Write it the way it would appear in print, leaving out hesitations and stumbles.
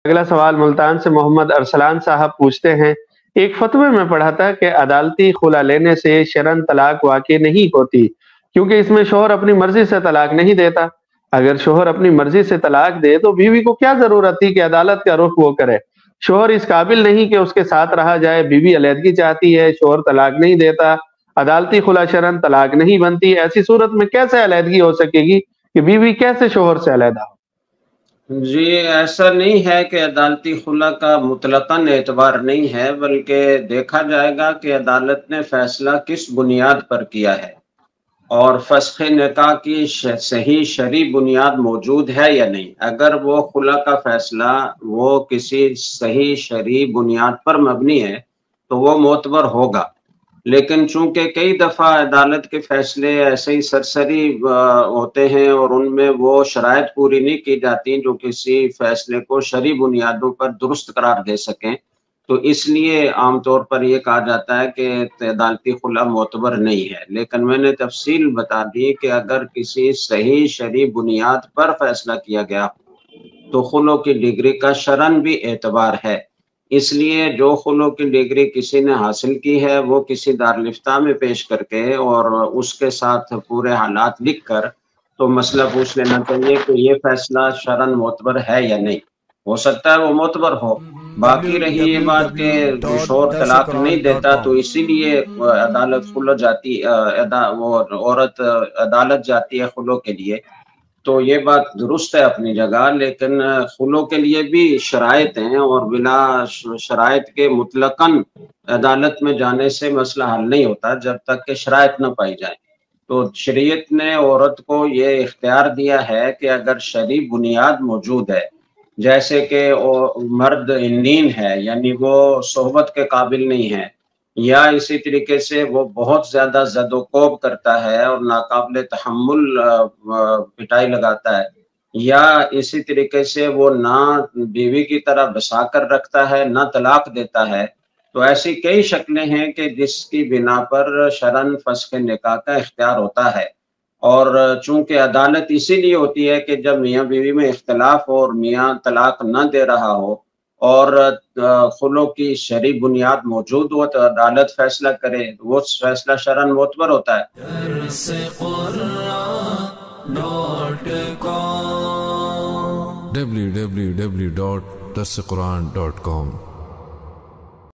اگلا سوال ملتان سے محمد ارسلان صاحب پوچھتے ہیں، ایک فتوے میں پڑھا تھا کہ عدالتی خلا لینے سے شرعاً طلاق واقع نہیں ہوتی کیونکہ اس میں شوہر اپنی مرضی سے طلاق نہیں دیتا۔ اگر شوہر اپنی مرضی سے طلاق دے تو بیوی کو کیا ضرورت تھی کہ عدالت کا رخ وہ کرے؟ شوہر اس قابل نہیں کہ اس کے ساتھ رہا جائے، بیوی علیحدگی چاہتی ہے، شوہر طلاق نہیں دیتا، عدالتی خلا شرعاً طلاق نہیں بنتی، ایسی صورت میں کیسے علیحدگی ہو سکے گی کہ بیوی کیسے شوہر سے علیحدہ ہو؟ جی ایسا نہیں ہے کہ عدالتی خلا کا مطلقاً اعتبار نہیں ہے، بلکہ دیکھا جائے گا کہ عدالت نے فیصلہ کس بنیاد پر کیا ہے اور فسخ نکاح کی صحیح شرعی بنیاد موجود ہے یا نہیں۔ اگر وہ خلا کا فیصلہ وہ کسی صحیح شرعی بنیاد پر مبنی ہے تو وہ معتبر ہوگا، لیکن چونکہ کئی دفعہ عدالت کے فیصلے ایسے ہی سرسری ہوتے ہیں اور ان میں وہ شرائط پوری نہیں کی جاتی جو کسی فیصلے کو شرعی بنیادوں پر درست قرار دے سکیں، تو اس لیے عام طور پر یہ کہا جاتا ہے کہ عدالتی خلا معتبر نہیں ہے۔ لیکن میں نے تفصیل بتا دی کہ اگر کسی صحیح شرعی بنیاد پر فیصلہ کیا گیا تو خلو کی ڈگری کا شرعاً بھی اعتبار ہے۔ اس لیے جو خلو کی ڈگری کسی نے حاصل کی ہے وہ کسی دارالفتاء میں پیش کر کے اور اس کے ساتھ پورے حالات لکھ کر تو مسئلہ پوچھ لینا چاہیے کہ یہ فیصلہ شرعاً معتبر ہے یا نہیں۔ ہو سکتا ہے وہ معتبر ہو۔ باقی رہی یہ بات کہ شوہر طلاق نہیں دیتا تو اسی لیے عدالت خلو جاتی وہ عورت عدالت جاتی ہے خلو کے لیے، تو یہ بات درست ہے اپنی جگہ، لیکن خلو کے لیے بھی شرائط ہیں اور بلا شرائط کے مطلقاً عدالت میں جانے سے مسئلہ حل نہیں ہوتا جب تک کہ شرائط نہ پائی جائیں۔ تو شریعت نے عورت کو یہ اختیار دیا ہے کہ اگر شرعی بنیاد موجود ہے، جیسے کہ مرد عنین ہے یعنی وہ صحبت کے قابل نہیں ہے، یا اسی طریقے سے وہ بہت زیادہ زد و کوب کرتا ہے اور ناقابل تحمل پٹائی لگاتا ہے، یا اسی طریقے سے وہ نہ بیوی کی طرح بسا کر رکھتا ہے نہ طلاق دیتا ہے، تو ایسی کئی شکلیں ہیں کہ جس کی بنا پر شرعاً فسخ نکاح کا اختیار ہوتا ہے۔ اور چونکہ عدالت اسی لیے ہوتی ہے کہ جب میاں بیوی میں اختلاف ہو اور میاں طلاق نہ دے رہا ہو اور خلو کی شرعی بنیاد موجود ہو تو عدالت فیصلہ کرے، وہ فیصلہ شرعاً معتبر ہوتا ہے۔ www.darsequran.com